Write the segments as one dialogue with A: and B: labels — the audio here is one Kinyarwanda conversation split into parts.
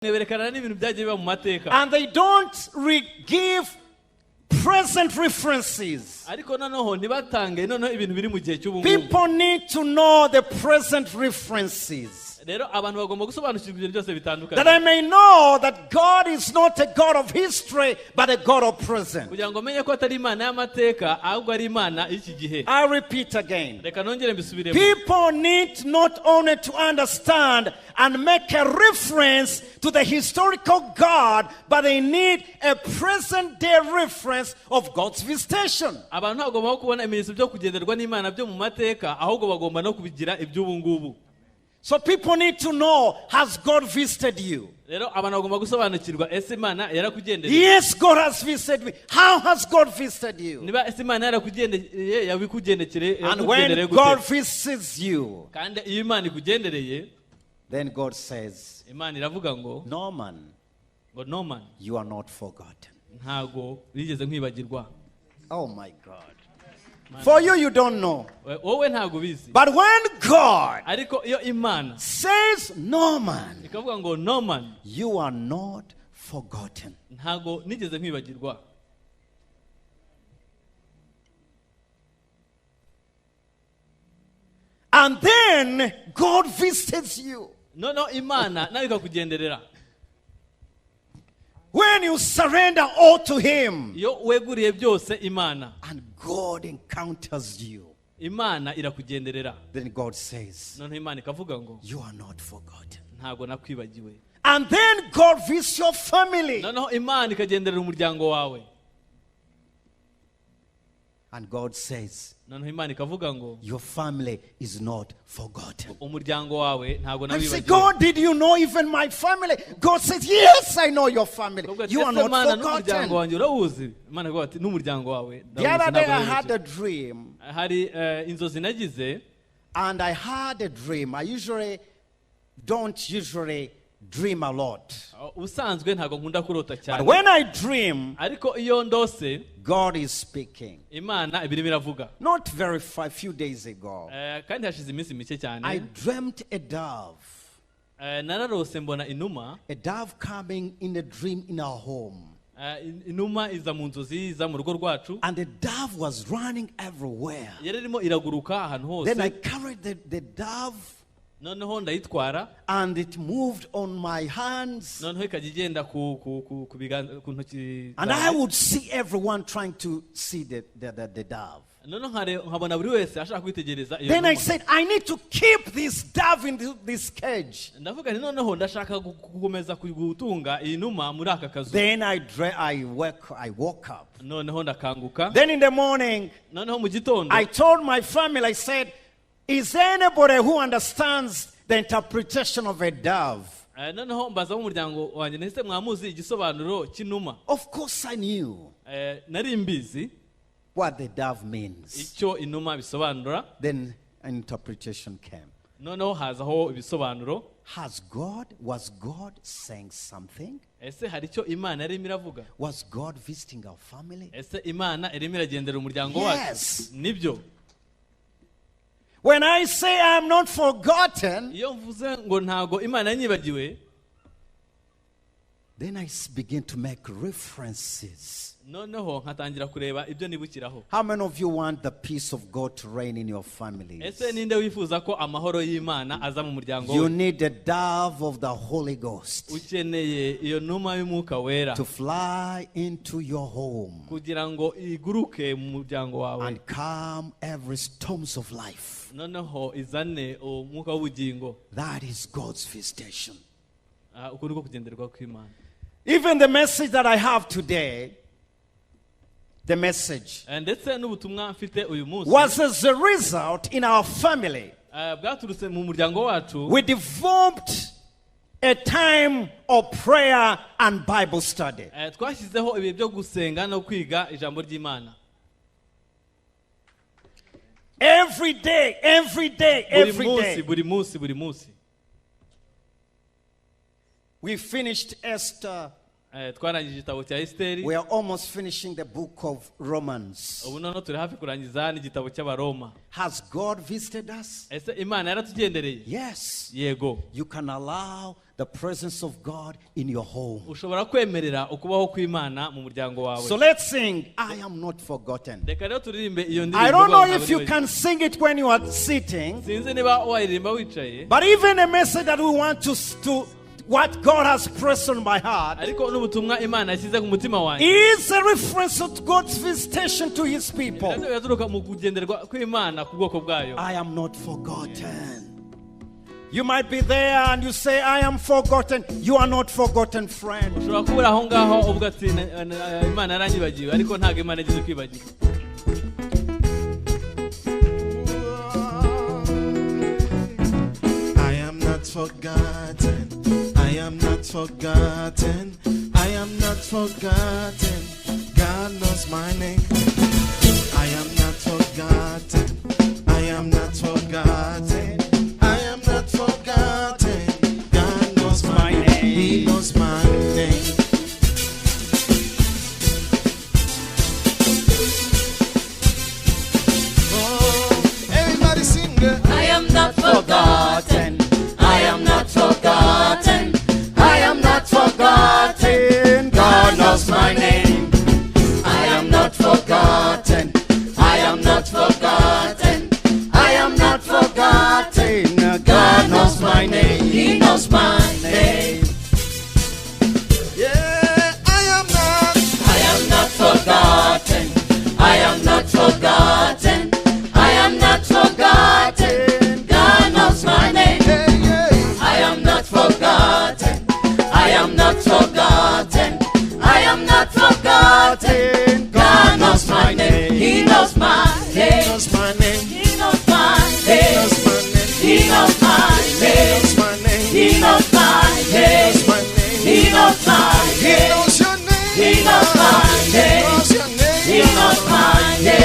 A: And they don't give present references.
B: People
A: need to know the present references. That I may know that God is not a God of history, but a God of present. I repeat again. People need not only to understand and make a reference to the historical God, but they need a present day reference of God's visitation. So people need to know, has God visited you? Yes, God has visited me. How has God visited you? And when God visits you, then God says, Norman, you are not forgotten. Oh my God. For you don't know. But when God says, Norman, you are not forgotten. And then God visits you. When you surrender all to Him, and God encounters you, then God says, you are not forgotten. And then God visits your family. And God says, your family is not forgotten. I say, God, did you know even my family? God says, yes, I know your family. You are not forgotten. The other day I had a dream. And I had a dream. I don't usually dream a lot. But when I dream, God is speaking. Not very far, a few days ago, I dreamt a dove. A dove coming in a dream in our home. And the dove was running everywhere. Then I carried the dove, and it moved on my hands. And I would see everyone trying to see the dove. Then I said, I need to keep this dove in this cage. Then I woke up. Then in the morning, I told my family, I said, is there anybody who understands the interpretation of a dove? Of course I knew what the dove means. Then an interpretation came. Was God saying something? Was God visiting our family? Yes. When I say I'm not forgotten, then I begin to make references. How many of you want the peace of God to reign in your families? You need the dove of the Holy Ghost to fly into your home and calm every storms of life. That is God's visitation. Even the message that I have today, the message was as a result in our family. We developed a time of prayer and Bible study. Every day. We finished Esther twarangije igitabo cya Esteri.
B: We are almost finishing the book of Romans.
A: Ubu noneho turi hafi kurangiza n'igitabo cy'Abaroma.
B: Has God visited us?
A: Ese Imana yaratugendereye?
B: Yes.
A: Yego.
B: You can allow the presence of God in your home.
A: Ushobora kwemerera ukubaho kw'Imana mu muryango wawe.
B: So let's sing, I am not forgotten.
A: Reka rero turirimbe iyo ndirimbo.
B: I don't know if you can sing it when you are sitting.
A: Sinzi niba wayiririmba wicaye.
B: But even a message that we want to what God has pressed on my heart
A: ariko n'ubutumwa Imana yashyize ku mutima wanjye
B: is a reference to God's visitation to his people.
A: Yaturuka mu kugenderwa kw'Imana ku bwoko bwayo.
B: I am not forgotten. You might be there and you say, I am forgotten. You are not forgotten, friend.
A: Ushobora kubura aho ngaho uvuga ati Imana yaranyibagiwe ariko ntabwo Imana igize kwibagirwa.
C: I am not forgotten. I am not forgotten. I am not forgotten. God knows my name. I am not forgotten. I am not forgotten. I am not forgotten. God knows my name. He knows my name. Oh, everybody sing it.
D: I am not forgotten. I am not forgotten. I am not forgotten. God knows my name. I am not forgotten. I am not forgotten. I am not forgotten. God knows my name. He knows my name.
C: Yeah, I am not.
D: I am not forgotten. I am not forgotten. I am not forgotten. God knows my name.
C: Yeah, yeah.
D: I am not forgotten. I am not forgotten. I am not forgotten. God knows my name. He knows my
C: He
D: name.
C: knows my name.
D: He knows my
C: He
D: name.
C: knows my name.
D: He knows my
C: He
D: name.
C: knows my name.
D: He knows my
C: He
D: name.
C: knows my name.
D: He knows my
C: He
D: name.
C: knows your name.
D: He knows my name.
C: He knows your name.
D: He knows my name.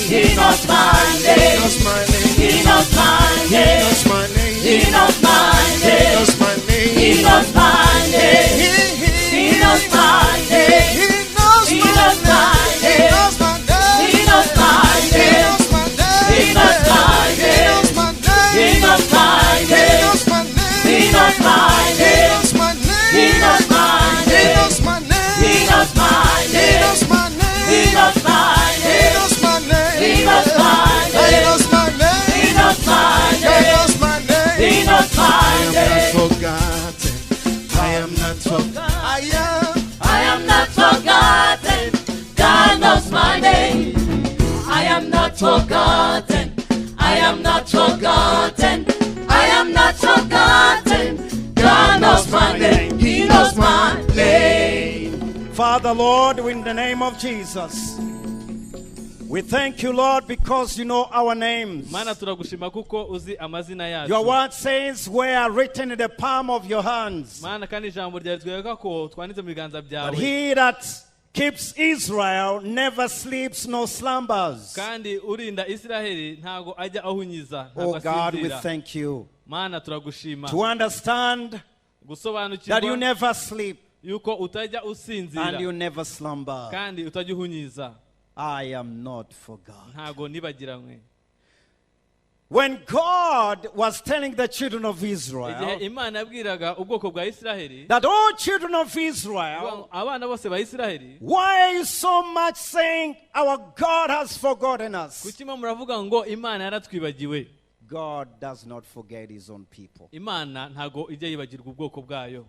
C: He knows my name.
D: He knows my
C: He
D: name.
C: knows my name.
D: He knows my
C: He
D: name.
C: knows my name.
D: He
C: He
D: knows my name.
C: He
D: He knows my name.
C: He knows
D: He
C: my
D: knows my
C: name. He
D: name.
C: knows my name.
D: He knows my
C: He
D: name.
C: knows my name.
D: He knows my
C: He
D: name.
C: knows my name.
D: He knows my
C: He
D: name.
C: knows my name.
D: He knows my
C: He
D: name.
C: knows my name.
D: He knows my
C: He
D: name.
C: knows my name.
D: He knows my
C: He
D: name.
C: knows my name.
D: He knows my
C: He
D: name.
C: knows my name.
D: He knows my
C: He
D: name.
C: knows my name.
D: He knows my
C: He
D: name.
C: knows my name.
D: He knows my
C: I am
D: name.
C: not forgotten. I am not forgotten.
D: I am not forgotten. God knows my name. I am not forgotten. I am not forgotten. I am not forgotten. God knows my name. He knows my name.
B: Father, Lord, in the name of Jesus, we thank you, Lord, because you know our names.
A: Mana turagushima kuko uzi amazina yacu.
B: Your word says we are written in the palm of your hands.
A: Mana kandi ijambo ryawe twebeka ko twanditse mu biganza
B: But
A: byawe.
B: he that keeps Israel never sleeps nor slumbers.
A: Kandi urinda Isiraheli ntago ajya ahunyiza.
B: Oh God, we thank you
A: Mana turagushima.
B: to understand that you
A: Gusobanukirwa
B: never sleep
A: yuko utajya
B: and
A: usinzira
B: you never slumber.
A: kandi utajya uhunyiza.
B: I am not forgotten.
A: Ntago nibagiranywe.
B: When God was telling the children of
A: Igihe
B: Israel
A: Imana yabwiraga ubwoko bwa Isiraheli,
B: that all children of Israel,
A: abana bose ba Isiraheli,
B: why are you so much saying our God has forgotten us?
A: kuki muravuga ngo Imana yaratwibagiwe?
B: God does not forget his own people.
A: Imana ntago ijya yibagirwa ubwoko bwayo.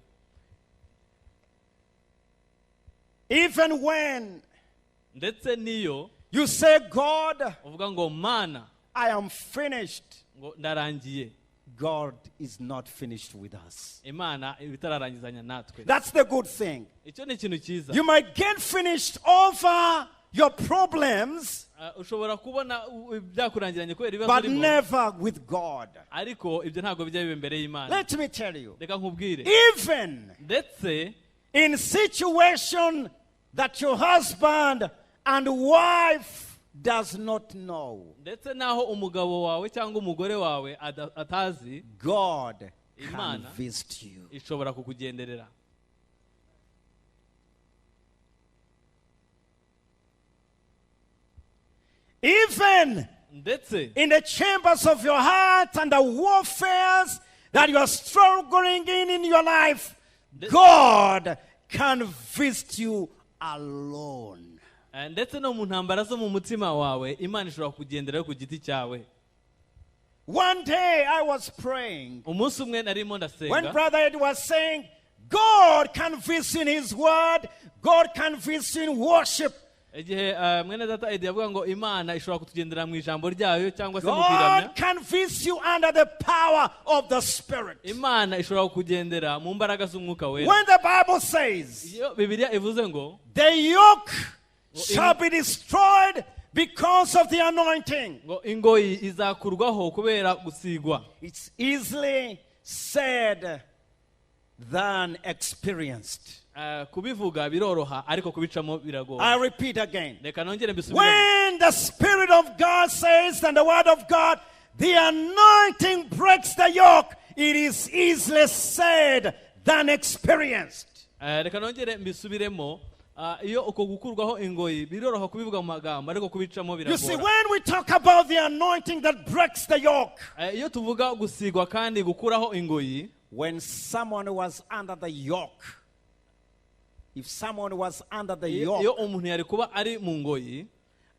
B: Even when
A: Ndetse niyo
B: you say, God,
A: uvuga ngo Mana,
B: I am finished,
A: ngo ndarangiye,
B: God is not finished with us.
A: Imana ibitararangizanya natwe.
B: That's the good thing.
A: Icyo ni ikintu cyiza.
B: You might get finished over your problems,
A: Ushobora kubona byakurangiranye kubera ibibazo
B: but
A: urimo,
B: never with God.
A: ariko ibyo ntago bijya biba imbere y'Imana.
B: Let me tell you,
A: Reka nkubwire,
B: even
A: ndetse
B: in situation that your husband and wife does not know,
A: ndetse naho umugabo wawe cyangwa umugore wawe atazi,
B: God can
A: Imana
B: visit you.
A: ishobora kukugenderera.
B: Even in the chambers of your heart and the warfares that you are struggling in your life, God can visit you alone.
A: ndetse no mu ntambara zo mu mutima wawe Imana ishobora kugendera ku giti cyawe.
B: One day I was praying
A: umunsi umwe narimo ndasenga
B: when Brother Ed was saying God can visit in his word, God can visit in worship.
A: Igihe mwene data Ed yavuga ngo Imana ishobora kutugendera mu ijambo ryayo cyangwa se mu kwiramya.
B: God can visit you under the power of the Spirit.
A: Imana ishobora kugendera mu mbaraga z'umwuka wera.
B: When the Bible says
A: Bibiliya ivuze ngo
B: the yoke shall be destroyed because of the anointing.
A: Ngo ingoyi izakurwaho kubera gusigwa.
B: It's easily said than experienced.
A: Kubivuga biroroha ariko kubicamo biragoye.
B: I repeat again.
A: Reka nongere mbisubiremo.
B: When the Spirit of God says and the Word of God, the anointing breaks the yoke, it is easily said than experienced.
A: Reka nongere mbisubiremo. Iyo uko gukurwaho ingoyi biroroha kubivuga mu magambo ariko kubicamo biragora.
B: You see, when we talk about the anointing that breaks the yoke,
A: iyo tuvuga gusigwa kandi gukuraho ingoyi,
B: when someone was under the yoke, if someone was under the yoke,
A: iyo umuntu yari kuba ari mu ngoyi,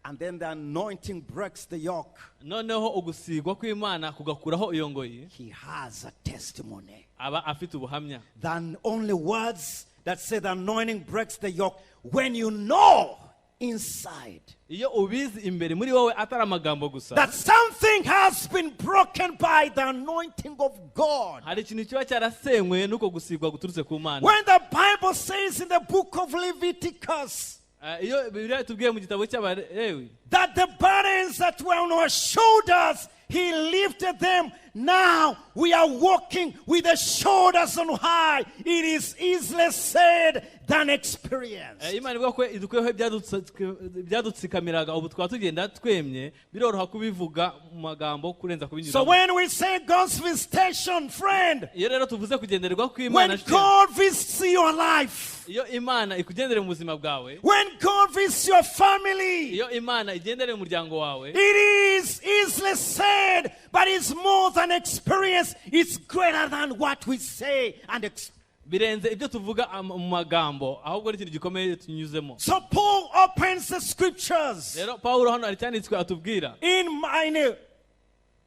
B: and then the anointing breaks the yoke,
A: noneho ugusigwa kw'Imana kugakuraho iyo ngoyi,
B: he has a testimony.
A: Aba afite ubuhamya.
B: Than only words that say the anointing breaks the yoke, when you know inside
A: iyo ubizi imbere muri wowe atari amagambo gusa
B: that something has been broken by the anointing of God.
A: hari ikintu kiba cyarasenywe nuko gusigwa guturutse ku Mana.
B: When the Bible says in the book of Leviticus
A: iyo Bibiliya itubwiye mu gitabo cy'Abalewi
B: that the burdens that were on our shoulders, he lifted them. Now we are walking with the shoulders on high. It is easily said than experienced.
A: Imana ivuga ko idukweho ibyadutsikamiraga ubu twaba tugenda twemye biroroha kubivuga mu magambo kurenza kubinyura.
B: So when we say God's visitation, friend,
A: iyo rero tuvuze kugendererwa kw'Imana,
B: when God visits your life,
A: iyo Imana ikugendere mu buzima bwawe,
B: when God visits your family,
A: iyo Imana igendere mu muryango wawe,
B: it is easily said, but it's more than experience. It's greater than what we say and experience.
A: birenze ibyo tuvuga mu magambo ahubwo ari ikintu gikomeye tunyuzemo.
B: So Paul opens the scriptures
A: Rero Paulo hano ari cyanditswe atubwira
B: in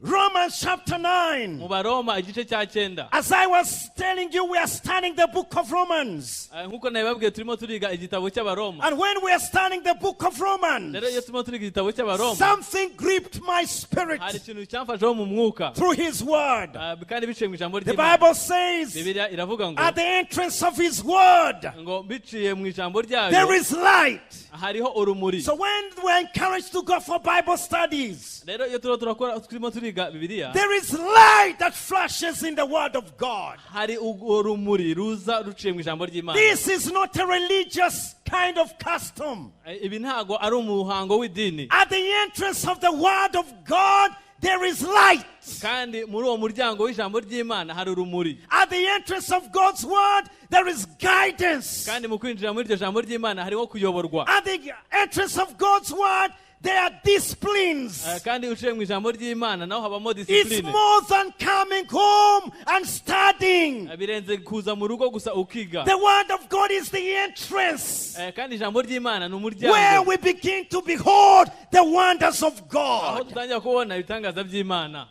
B: Romans chapter 9.
A: mu Baroma igice cya 9.
B: As I was telling you, we are studying the book of Romans.
A: Nkuko nabibabwiye turimo turiga igitabo cy'Abaroma.
B: And when we are studying the book of Romans,
A: Rero iyo turimo turiga igitabo cy'Abaroma,
B: something gripped my spirit
A: hari ikintu cyamfasheho mu mwuka
B: through his word.
A: kandi biciye mu ijambo
B: The
A: ry'Imana.
B: Bible says,
A: Bibiliya iravuga ngo
B: at the entrance of his word,
A: ngo biciye mu ijambo ryayo
B: there is light.
A: hariho urumuri.
B: So when we're encouraged to go for Bible studies,
A: Rero iyo turimo turiga Bibiliya,
B: there is light that flashes in the word of God.
A: hari urumuri ruza ruciye mu ijambo ry'Imana.
B: This is not a religious kind of custom.
A: Ibi ntago ari umuhango w'idini.
B: At the entrance of the word of God, there is light.
A: Kandi muri uwo muryango w'ijambo ry'Imana hari urumuri.
B: At the entrance of God's word, there is guidance.
A: Kandi mu kwinjira muri iryo jambo ry'Imana hariho kuyoborwa.
B: At the entrance of God's word, there are disciplines.
A: Kandi uciye mu ijambo ry'Imana naho habamo
B: It's
A: discipline.
B: more than coming home and studying.
A: Birenze kuza mu rugo gusa ukiga.
B: The word of God is the entrance
A: Kandi ijambo ry'Imana ni
B: where
A: umuryango
B: we begin to behold the wonders of
A: aho
B: God.
A: dutangira kubona ibitangaza by'Imana.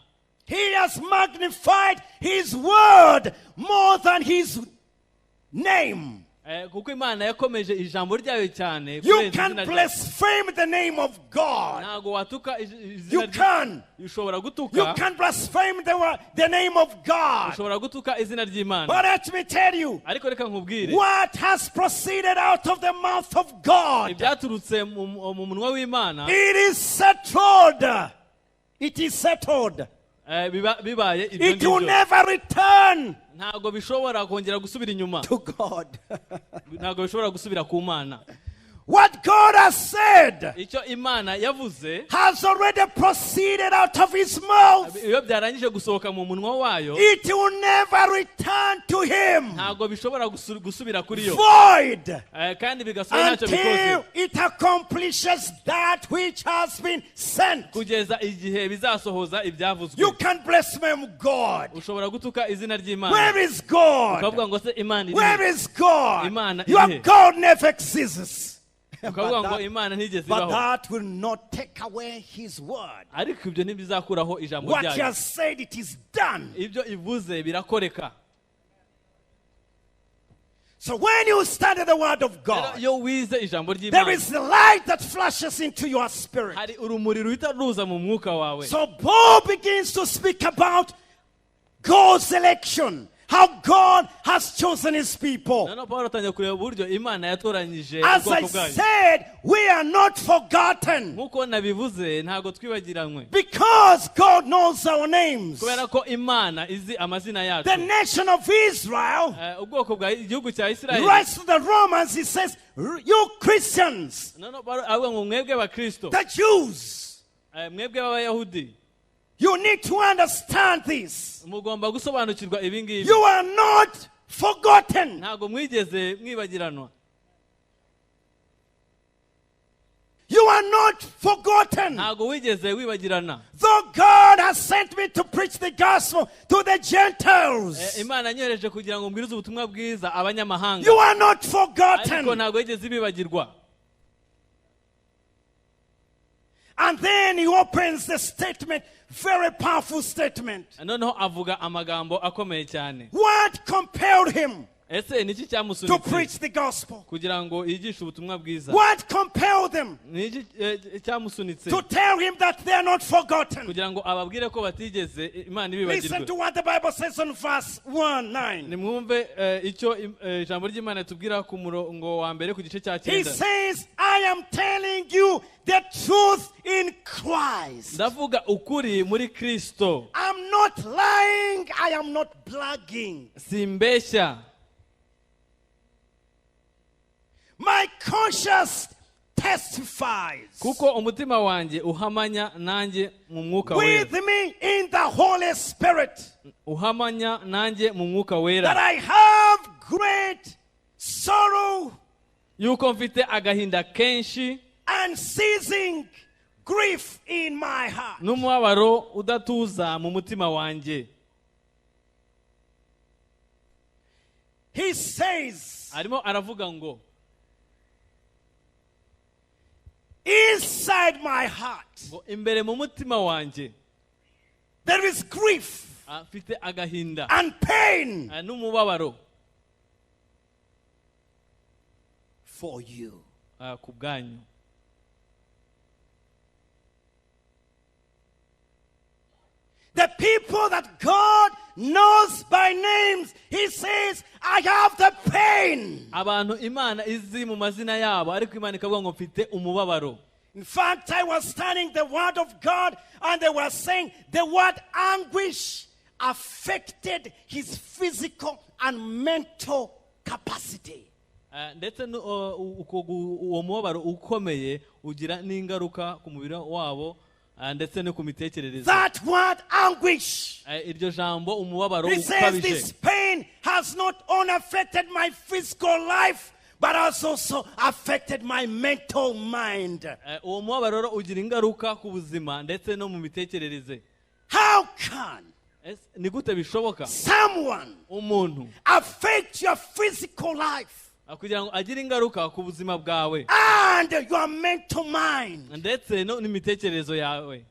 B: He has magnified his word more than his name.
A: Kuko Imana yakomeje ijambo ryayo cyane
B: You
A: kurenza
B: can
A: izina ryayo.
B: blaspheme the name of God.
A: Ntago watuka
B: You
A: izina
B: can.
A: ushobora
B: You
A: gutuka
B: can blaspheme the name of God.
A: ushobora gutuka izina ry'Imana.
B: But let me tell you,
A: Ariko reka nkubwire
B: what has proceeded out of the mouth of God,
A: ibyaturutse mu munwa w'Imana
B: it is settled. It is settled.
A: bibaye ibyo
B: It will
A: ngibyo
B: never return
A: ntago bishobora kongera gusubira inyuma.
B: to God.
A: Ntago bishobora gusubira ku Mana.
B: What God has said
A: icyo Imana yavuze
B: has already proceeded out of his mouth.
A: iyo byarangije gusohoka mu munwa wayo
B: It will never return to him
A: ntago bishobora gusubira kuri yo
B: void
A: kandi bigasubira ntacyo bikoze
B: until it accomplishes that which has been sent.
A: kugeza igihe bizasohoza ibyavuzwe.
B: You can blaspheme God.
A: ushobora gutuka izina ry'Imana.
B: Where is God?
A: ukavuga ngo se Imana iri
B: Where is God?
A: Imana
B: Your
A: iri
B: God never exists.
A: ukavuga ngo Imana ntigeze
B: But
A: ibaho.
B: that will not take away his word.
A: ariko ibyo ntibizakuraho ijambo
B: What he
A: ryayo.
B: has said, it is done.
A: ibyo ivuze birakoreka.
B: So when you study the word of God,
A: iyo wize ijambo
B: there
A: ry'Imana
B: is the light that flashes into your spirit.
A: hari urumuri ruhita ruza mu mwuka wawe.
B: So Paul begins to speak about God's election, how God has chosen his people.
A: noneho Pawulo atangiye kureba uburyo Imana yatoranyije
B: As I
A: ubwoko bwayo.
B: said, we are not forgotten
A: nk'uko nabivuze ntago twibagiranywe
B: because God knows our names.
A: kubera ko Imana izi amazina yacu.
B: The nation of Israel
A: ubwoko bwa igihugu cya Isirayeli
B: writes to the Romans, he says, you Christians,
A: noneho Pawulo avuga ngo mwebwe abakristo
B: the Jews,
A: mwebwe b'abayahudi
B: you need to understand this.
A: mugomba gusobanukirwa ibi ngibi.
B: You are not forgotten.
A: ntago mwigeze mwibagiranwa.
B: You are not forgotten.
A: ntago wigeze wibagirana.
B: Though God has sent me to preach the gospel to the Gentiles,
A: Imana yanyohereje kugira ngo mbwirize ubutumwa bwiza abanyamahanga.
B: you are not
A: ariko
B: forgotten.
A: ntago wigeze bibagirwa.
B: And then he opens the statement, very powerful statement.
A: noneho avuga amagambo akomeye cyane.
B: What compelled him
A: ese niki
B: to
A: cyamusunitse
B: preach the gospel?
A: kugira ngo yigishe ubutumwa bwiza?
B: What compelled them
A: niki cyamusunitse
B: to tell him that they are not forgotten?
A: kugira ngo ababwire ko batigeze Imana
B: Listen
A: ibibagirwe?
B: to what the Bible says on verse 1:9.
A: nimwumve icyo ijambo ry'Imana tubwira ku murongo wa mbere ku gice cya
B: He
A: 9.
B: says, I am telling you the truth in Christ.
A: ndavuga ukuri muri Kristo.
B: I'm not lying. I am not bragging.
A: simbeshya.
B: My conscience testifies
A: kuko umutima wanjye uhamanya nanjye mu mwuka
B: with
A: wera.
B: me in the Holy Spirit
A: uhamanya nanjye mu mwuka
B: that
A: wera
B: I have great sorrow
A: yuko mfite agahinda kenshi
B: and ceasing grief in my heart.
A: n'umubabaro udatuza mu mutima wanjye.
B: He says,
A: arimo aravuga ngo
B: inside my heart
A: ngo imbere mu mutima wanjye
B: there is grief
A: afite agahinda
B: and pain
A: n'umubabaro
B: for you.
A: ku bwanyu.
B: The people that God knows by names, he says, I have the pain.
A: abantu Imana izi mu mazina yabo ariko Imana ikavuga ngo mfite umubabaro.
B: In fact, I was studying the word of God and they were saying the word anguish affected his physical and mental capacity.
A: ndetse uwo mubabaro ukomeye ugira n'ingaruka ku mubiri wabo ndetse no ku mitekerereze.
B: That word anguish,
A: iryo jambo umubabaro
B: he says this pain has not only affected my physical life but has also affected my mental mind.
A: uwo mubabaro ugira ingaruka ku buzima ndetse no mu mitekerereze.
B: How can
A: ni gute bishoboka
B: someone
A: umuntu
B: affect your physical life
A: kugira ngo agire ingaruka ku buzima bwawe
B: and your mental mind?
A: ndetse no n'imitekererezo yawe?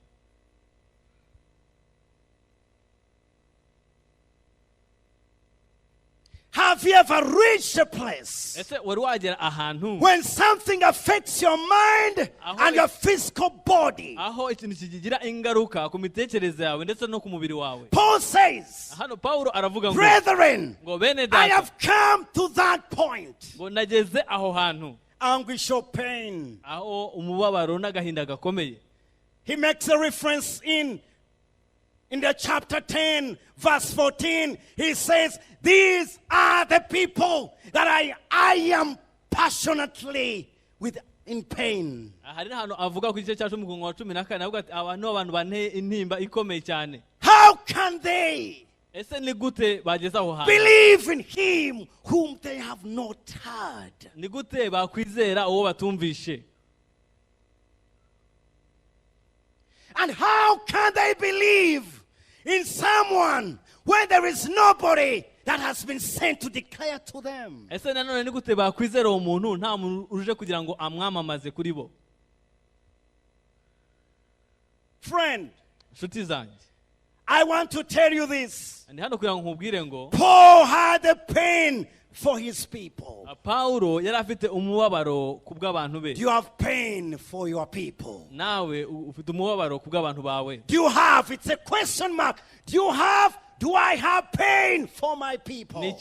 B: Have you ever reached a place
A: ese wari wagera ahantu
B: when something affects your mind and your physical body?
A: aho ikintu kigira ingaruka ku mitekerereze yawe ndetse no ku mubiri wawe?
B: Paul says,
A: hano Pawulo aravuga ngo
B: brethren,
A: ngo bene
B: I
A: data
B: have come to that point.
A: ngo nageze aho hantu
B: Anguish or pain.
A: aho umubabaro n'agahinda gakomeye.
B: He makes a reference in the chapter 10, verse 14. He says, these are the people that I am passionately in pain.
A: How
B: can they believe in him whom they have not heard? And how can they believe in someone when there is nobody that has been sent to declare to them? Friend, I want to tell you this. Paul had a pain for his people. Do you have pain for your people? Do you have? It's a question mark. Do I have pain for my people? That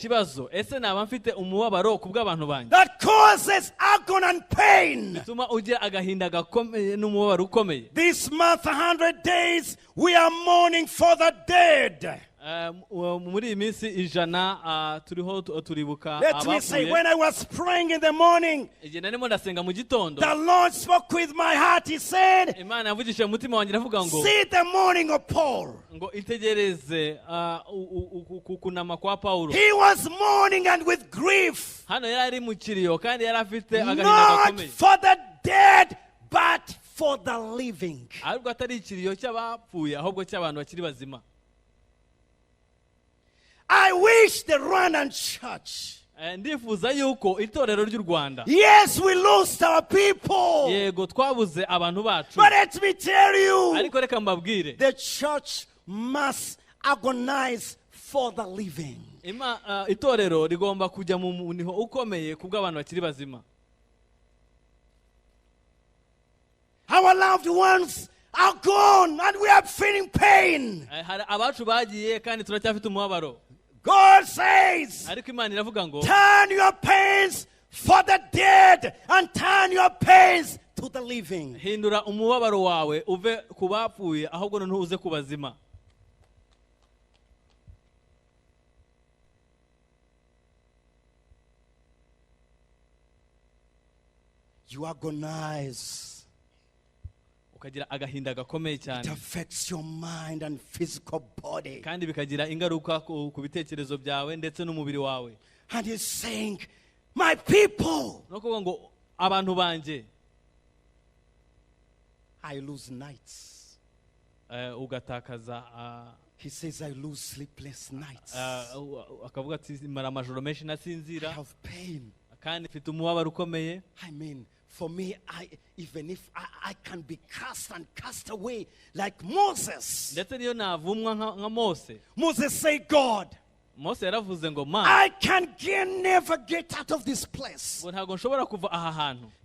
B: causes agony and pain. This month, 100 days, we are mourning for the dead. Let me say, when I was praying in the morning, the Lord spoke with my heart. He said, see the mourning of Paul. He was mourning and with grief, not for the dead, but for the living. I wish the Rwandan church. Yes, we lost our people. But let me tell you, the church must agonize for the living. Our loved ones are gone and we are feeling pain. God says, turn your pains for the dead and turn your pains to the living. You agonize. It affects your mind and physical body. And he's saying, my people, I lose nights. He says, I lose sleepless nights. I have pain. I mean, for me, even if I can be cast away like Moses. Moses said, God, I can never get out of this place.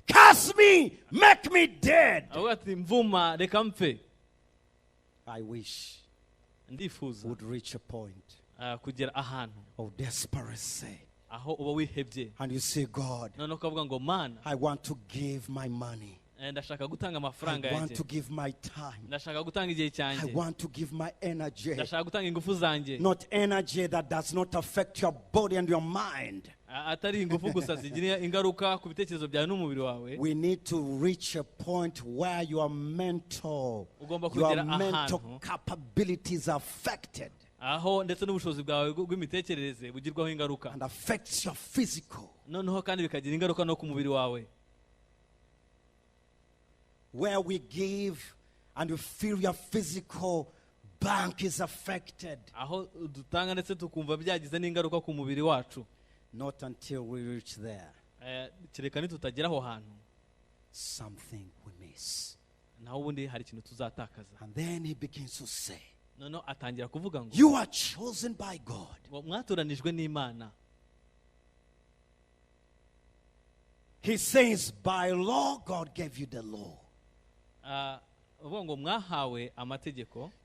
B: Cast me, make me dead. I wish would reach a point of desperation. And you say, God, I want to give my money. I want to give my time. I want to give my energy. Not energy that does not affect your body and your mind. We need to reach a point where your mental capabilities are affected. And affects your physical. Where we give and you feel your physical bank is affected. Not until we reach there. Something we miss. And then he begins to say, you are chosen by God. He says, by law, God gave you the law.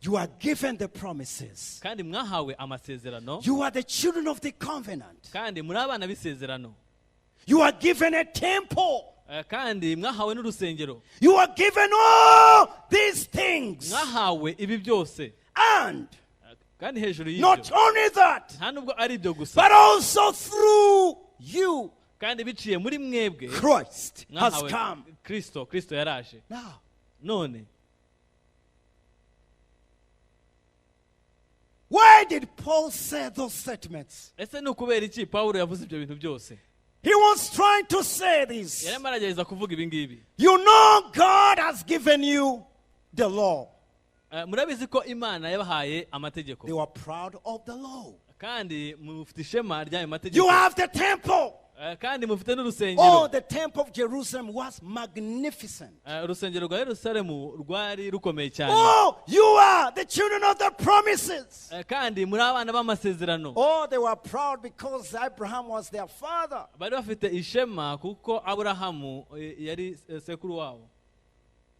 B: You are given the promises. You are the children of the covenant. You are given a temple. You are given all these things. And not only that, but also through you,
A: kandi biciye muri mwebwe
B: Christ has come.
A: Kristo yaraje.
B: Now,
A: none
B: why did Paul say those statements?
A: ese ni ukubera iki Pawulo yavuze ibyo bintu byose?
B: He was trying to say this.
A: yarimo aragerageza kuvuga ibi ngibi.
B: You know God has given you the law.
A: murabizi ko Imana yabahaye amategeko.
B: They were proud of the law.
A: kandi mufite ishema ry'ayo mategeko.
B: You have the temple.
A: kandi mufite n'urusengero.
B: Oh, the temple of Jerusalem was magnificent.
A: urusengero rwa Yerusalemu rwari rukomeye cyane.
B: Oh, you are the children of the promises.
A: kandi muri abana b'amasezerano.
B: Oh, they were proud because Abraham was their father.
A: bari bafite ishema kuko Aburahamu yari sekuru wabo.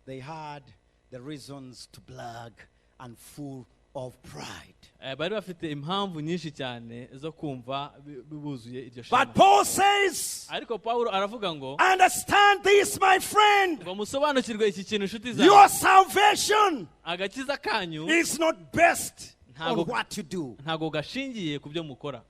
B: They had the reasons to brag and full of pride.
A: bari bafite impamvu nyinshi cyane zo kumva buzuye iryo shema.
B: But Paul says,
A: ariko Pawulo aravuga ngo,
B: understand this, my friend.
A: ngo musobanukirwe iki kintu inshuti zawe.
B: Your salvation
A: agakiza kanyu
B: is not based on what you do.
A: ntago gashingiye ku byo mukora.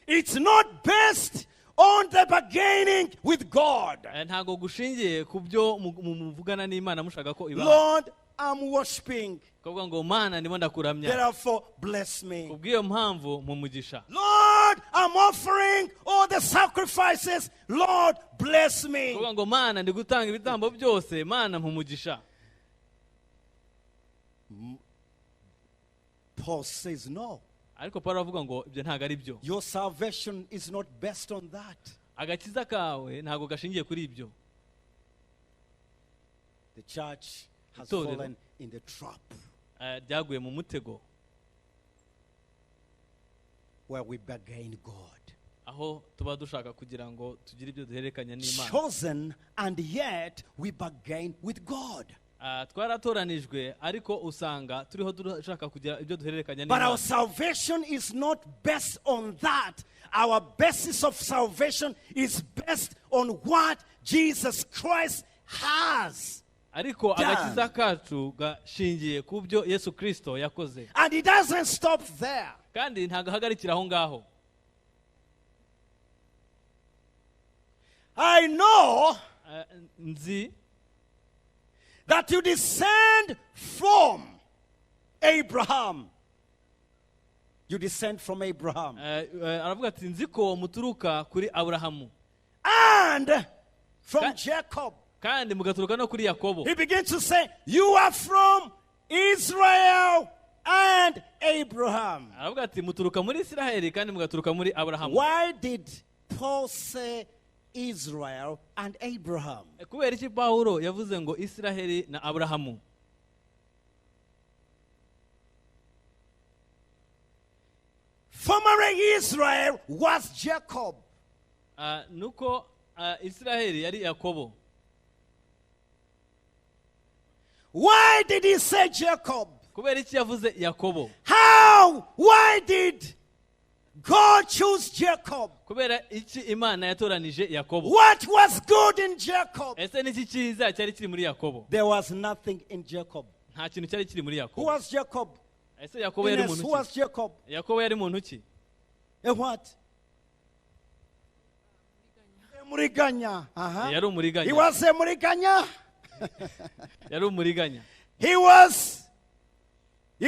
B: It's not based on the bargaining with God.
A: ntago gushingiye ku byo muvugana n'Imana mushaka ko iba.
B: Lord, I'm worshiping.
A: kuvuga ngo Mana ndimo ndakuramya.
B: Therefore, bless me.
A: kubw'iyo mpamvu mumugisha.
B: Lord, I'm offering all the sacrifices. Lord, bless me.
A: kuvuga ngo Mana ndi gutanga ibitambo byose. Mana mumugisha.
B: Paul says no.
A: ariko Pawulo avuga ngo ibyo ntago ari byo.
B: Your salvation is not based on that.
A: agakiza kawe ntago gashingiye kuri ibyo.
B: The church has fallen in the trap
A: ryaguye mu mutego
B: where we bargain God.
A: aho tuba dushaka kugira ngo tugire ibyo duhererekanya n'Imana.
B: Chosen, and yet we bargain with God.
A: twaratoranijwe ariko usanga turiho dushaka kugira ibyo duhererekanya
B: But our
A: n'Imana.
B: salvation is not based on that. Our basis of salvation is based on what Jesus Christ has.
A: ariko agakiza kacu gashingiye ku byo Yesu Kristo yakoze.
B: And it doesn't stop there.
A: kandi ntago ahagarikira aho ngaho.
B: I know
A: nzi
B: that you descend from Abraham. You descend from Abraham.
A: aravuga ati nzi ko muturuka kuri Aburahamu.
B: And from Jacob.
A: kandi mugaturuka no kuri Yakobo.
B: He begins to say, you are from Israel and Abraham.
A: aravuga ati muturuka muri Isiraheli kandi mugaturuka muri Aburahamu.
B: Why did Paul say Israel and Abraham?
A: kubera iki Pawulo yavuze ngo Isiraheli na Aburahamu?
B: Former Israel was Jacob.
A: nuko Isiraheli yari Yakobo.
B: Why did he say Jacob?
A: kubera iki yavuze Yakobo?
B: How? Why did God choose Jacob?
A: kubera iki Imana yatoranije Yakobo?
B: What was good in Jacob?
A: ese niki cyiza cyari kiri muri Yakobo?
B: There was nothing in Jacob.
A: nta kintu cyari kiri muri
B: Who
A: Yakobo.
B: was Jacob?
A: ese Yakobo yari
B: Ines,
A: muntu
B: who
A: ki?
B: was Jacob?
A: Yakobo yari muntu ki?
B: What? Muriganya.
A: yari
B: He
A: umuriganya.
B: was a Muriganya.
A: yari umuriganya.
B: He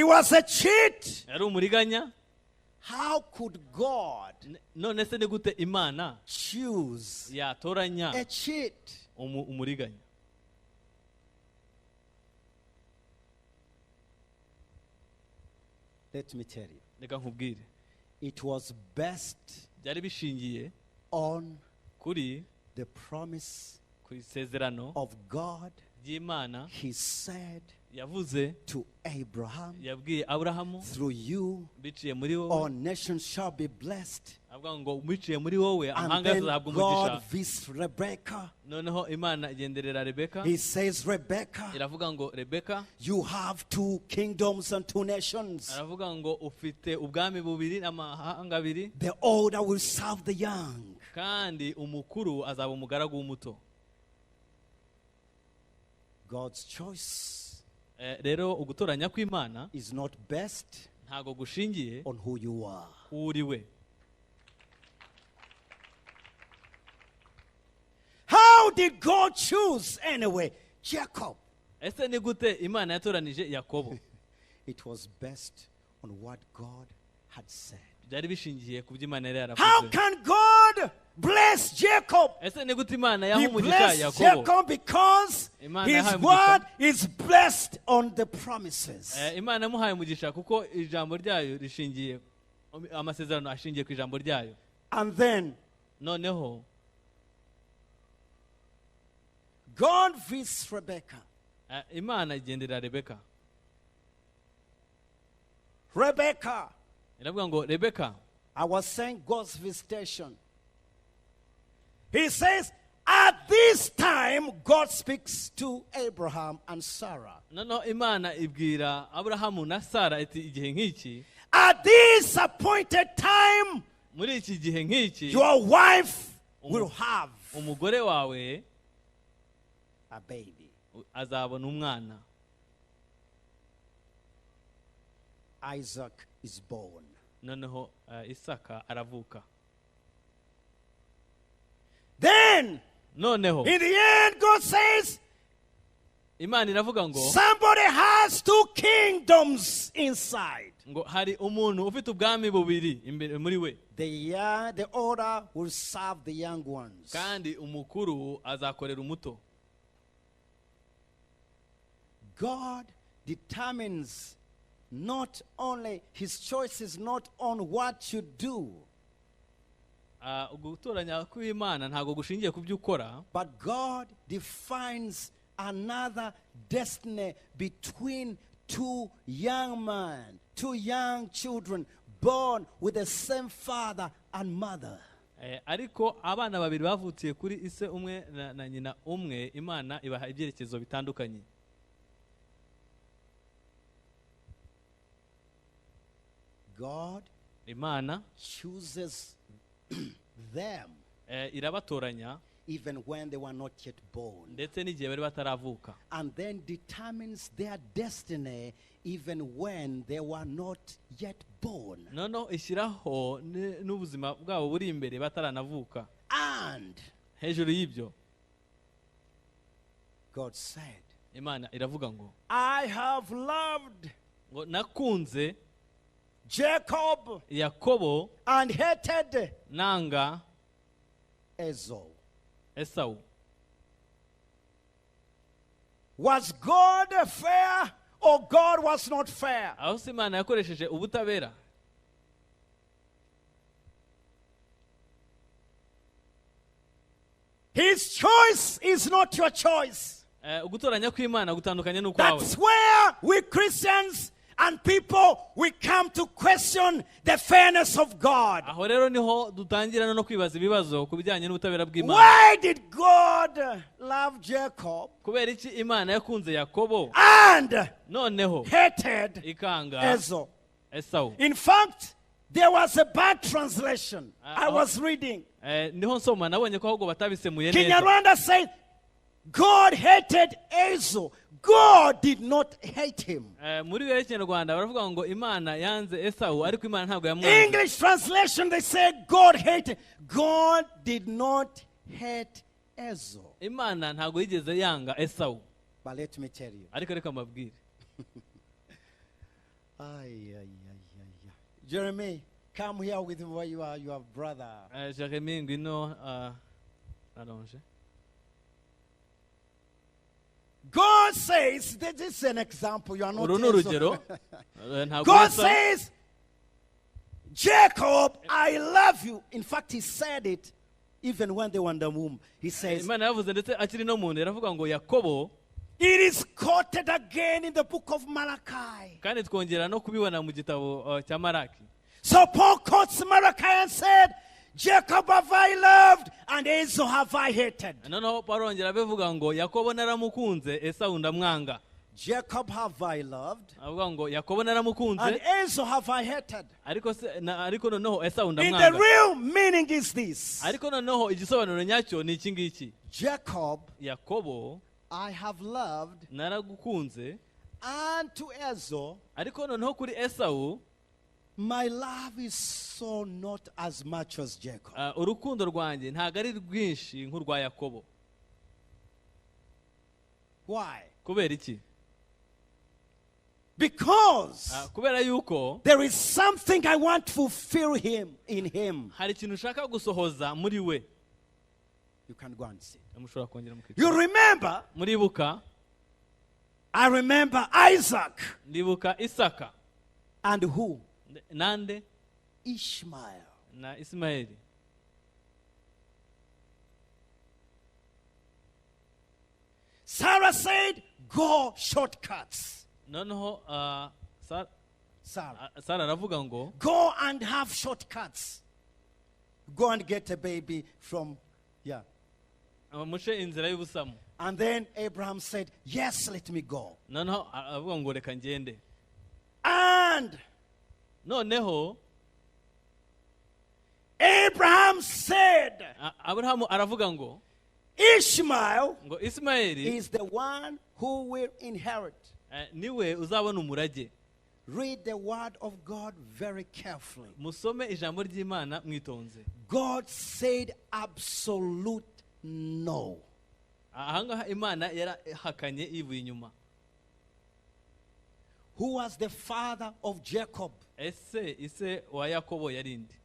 B: was a cheat.
A: yari umuriganya.
B: How could God
A: none se ni gute Imana
B: choose
A: yatoranya
B: a cheat?
A: umuriganya?
B: Let me tell you.
A: reka nkubwire,
B: It was based
A: byari bishingiye
B: on
A: kuri
B: the promise
A: ku isezerano
B: of God.
A: ry'Imana.
B: He said
A: yavuze
B: to Abraham,
A: yabwiye Aburahamu,
B: through you
A: biciye muri
B: all
A: wowe,
B: nations shall be blessed.
A: avuga ngo biciye muri wowe
B: And
A: amahanga
B: then
A: azahabwa
B: God
A: umugisha.
B: visits Rebekah.
A: noneho Imana igenderera Rebeka,
B: He says, Rebekah,
A: iravuga ngo Rebeka,
B: you have 2 kingdoms and 2 nations.
A: aravuga ngo ufite ubwami bubiri n'amahanga abiri,
B: The older will serve the young.
A: kandi umukuru azaba umugaragu w'umuto.
B: God's choice
A: rero ugutoranya kw'Imana
B: is not based
A: ntago gushingiye
B: on who you are.
A: uriwe.
B: How did God choose anyway Jacob?
A: Ese ni gute Imana yatoranije Yakobo?
B: It was based on what God had said.
A: Byari bishingiye ku by'Imana yari yaravuze.
B: How can God bless Jacob?
A: Ese ni gute Imana yaha
B: He
A: umugisha
B: blessed
A: Yakobo?
B: Jacob because his word is blessed on the promises.
A: Imana yamuhaye umugisha kuko ijambo ryayo rishingiye, amasezerano ashingiye ku ijambo ryayo.
B: And then
A: noneho
B: God visits Rebecca.
A: Imana igendera Rebeka.
B: Rebecca.
A: Iravuga ngo Rebeka.
B: I was saying God's visitation. He says, at this time, God speaks to Abraham and Sarah.
A: No, Imana ibwira Abrahamu na Sara iti igihe nk'iki.
B: At this appointed time,
A: muri iki gihe nk'iki,
B: your wife will have
A: umugore wawe
B: a baby.
A: Azabona umwana.
B: Isaac is born.
A: Noneho Isaka aravuka.
B: Then,
A: noneho
B: in the end, God says,
A: Imana iravuga ngo
B: somebody has two kingdoms inside.
A: Ngo hari umuntu ufite ubwami bubiri imbere muri we.
B: The older will serve the young ones.
A: Kandi umukuru azakorera umuto.
B: God determines not only his choices not on what you do.
A: Gutoranya kw'Imana ntago gushingiye ku byo ukora.
B: But God defines another destiny between two young men, two young children born with the same father and mother.
A: Ariko abana babiri bavutiye kuri ise umwe na nyina umwe, Imana ibaha ibyerekezo bitandukanye.
B: God,
A: Imana
B: chooses them
A: irabatoranya
B: even when they were not yet born.
A: Ndetse n'igihe bari bataravuka.
B: And then determines their destiny even when they were not yet born.
A: No, ishyiraho n'ubuzima bwabo buri imbere bataranavuka.
B: And
A: hejuru y'ibyo,
B: God said,
A: Imana iravuga ngo
B: I have loved
A: ngo nakunze
B: Jacob
A: Yakobo
B: and hated
A: nanga Esau.
B: Was God fair or God was not fair?
A: Aho Imana yakoresheje ubutabera.
B: His choice is not your choice.
A: Ugutoranya kw'Imana gutandukanye n'ukwawe.
B: That's where we Christians and people, we come to question the fairness of God.
A: Aho rero niho dutangira no kwibaza ibibazo ku bijyanye n'ubutabera bw'Imana.
B: Why did God love Jacob?
A: Kubera iki Imana yakunze Yakobo
B: And
A: noneho
B: hated
A: ikanga Esau?
B: In fact, there was a bad translation. I was reading.
A: Niho nsoma nabonye ko ahubwo batabisemuye neza.
B: Kinyarwanda said, God hated Esau. God did not hate him.
A: Muri Kinyarwanda baravuga ngo Imana yanze Esau ariko Imana ntabwo yamwanze.
B: English translation they said God hated. God did not hate Esau.
A: Imana ntabwo yigeze yanga Esau.
B: But let me tell you.
A: Ariko reka mbabwire.
B: Jeremy, come here with your brother.
A: Jeremy ngwino aranje.
B: God says, this is an example, you are not
A: God
B: says, Jacob, I love you. In fact, he said it even when they were in the womb. He says, it is quoted again in the book of Malachi. So Paul quotes Malachi and said, Jacob have I loved, and Esau have I hated. Jacob have I loved, and Esau have I hated. In the real meaning is this.
A: Jacob
B: I have loved, And to Esau,
A: ariko noneho kuri Esau,
B: my love is so not as much as Jacob.
A: urukundo rwanjye ntago ari rwinshi nk'urwa Yakobo.
B: Why?
A: Kubera iki?
B: Because
A: kubera yuko
B: there is something I want to fulfill in him.
A: hari ikintu ushaka gusohoza muri we.
B: You can go and see.
A: You
B: remember?
A: Muribuka?
B: I remember Isaac.
A: Ndibuka Isaka.
B: And who?
A: Nande?
B: Ishmael.
A: Na Ismaeli.
B: Sarah said, go shortcuts.
A: Noneho
B: Sarah
A: aravuga ngo,
B: go and have shortcuts. Go and get a baby from,
A: mushe inzira y'ubusamu.
B: And then Abraham said, yes, let me go.
A: Noneho aravuga ngo reka ngende.
B: And
A: noneho
B: Abraham said,
A: Abrahamu aravuga ngo,
B: Ishmael
A: ngo Ismaeli
B: is the one who will inherit.
A: Niwe uzabona umurage.
B: Read the word of God very carefully.
A: Musome ijambo ry'Imana mwitonze.
B: God said absolute no.
A: Ahangaha Imana yarahakanye ivuye inyuma.
B: Who was the father of Jacob?
A: Ise wa Yakobo yarindi.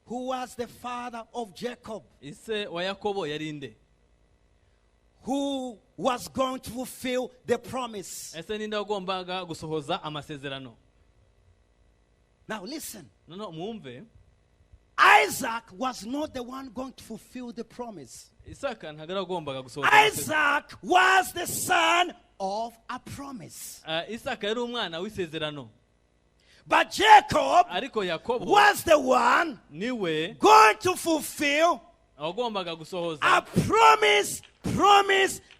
B: Who was the father of Jacob?
A: Ise wa Yakobo yarinde.
B: Who was going to fulfill the promise?
A: Ese ninde wagombaga gusohoza amasezerano?
B: Now listen.
A: No, mwumve.
B: Isaac was not the one going to fulfill the promise.
A: Isaac
B: was the son of a promise.
A: Isaac yari umwana w'isezerano.
B: But Jacob
A: ariko Yakobo
B: was the one
A: niwe
B: going to fulfill
A: wagombaga gusohoza
B: a promise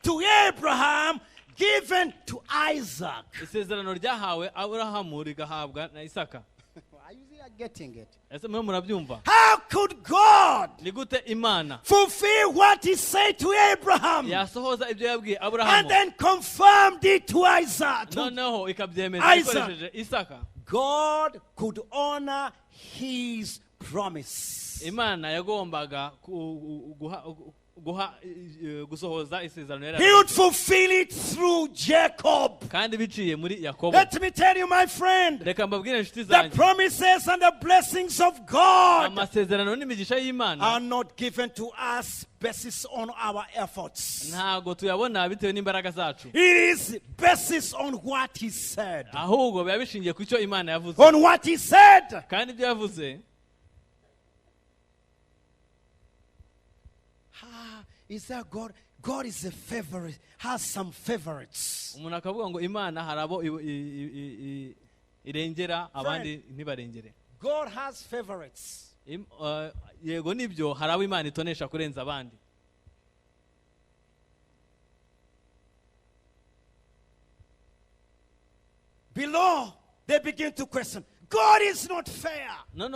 B: to Abraham given to Isaac.
A: Isezerano ryahawe Abrahamu rigahabwa na Isaka.
B: Are you getting it?
A: How
B: could God
A: Imana
B: fulfill what he said to Abraham and then confirmed it to Isaac?
A: Isaac.
B: God could honor his promise.
A: Imana yagombaga
B: He would fulfill it through Jacob. Let me tell you, my friend, the promises and the blessings of God are not given to us basis on our efforts. It is basis on what he said. On what he said. Is that God? God is a favorite, has some favorites. Friend, God has favorites. Below, they begin to question. God is not fair. When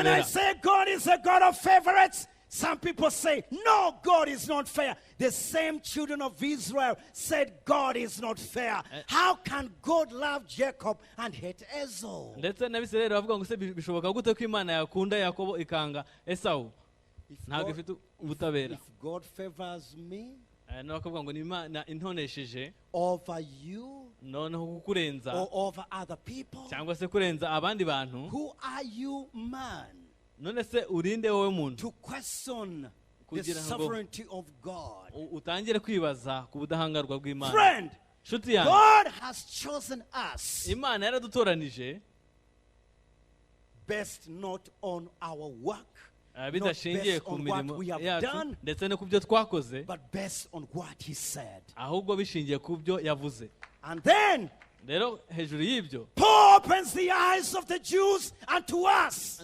B: I say God is a God of favorites, some people say, no, God is not fair. The same children of Israel said God is not fair. How can God love Jacob and hate Esau? If God favors me over you or over other people, who are you, man, to question the sovereignty of God? Friend, God has chosen us based not on our work, not based on what we have done, but based on what he said. And then Paul opens the eyes of the Jews unto us.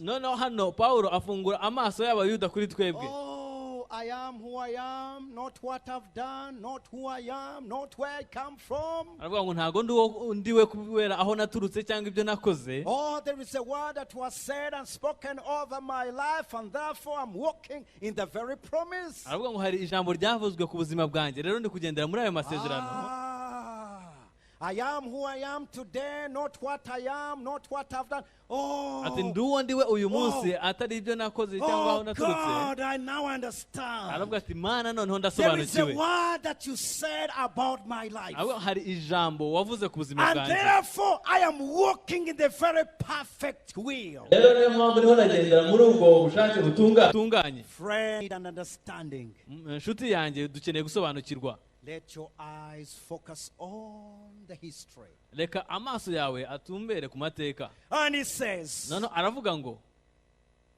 B: Oh, I am who I am, not what I've done, not who I am, not where I come from.
A: aravuga ngo ntago ndiwe kubera aho naturutse cyangwa ibyo nakoze.
B: Oh, there is a word that was said and spoken over my life, and therefore I'm walking in the very promise.
A: aravuga ngo hari ijambo ryavuzwe ku buzima bwanjye, rero ndi kugendera muri ayo masezerano.
B: I am who I am today, not what I am, not what I've done. Oh,
A: ati nduwo ndiwe uyu munsi atari ibyo nakoze cyangwa aho naturutse.
B: God, I now understand.
A: aravuga ati Mana noneho
B: There is
A: ndasobanukiwe.
B: a word that you said about my life.
A: aravuga hari ijambo wavuze ku buzima
B: And
A: bwanjye.
B: therefore, I am walking in the very perfect will.
A: rero niyo mpamvu niho nagendera muri ubwo bushake butunganye.
B: Friend and understanding.
A: inshuti yanjye dukeneye gusobanukirwa.
B: Let your eyes focus on the history.
A: reka amaso yawe atumbere ku mateka.
B: And he says,
A: noneho aravuga ngo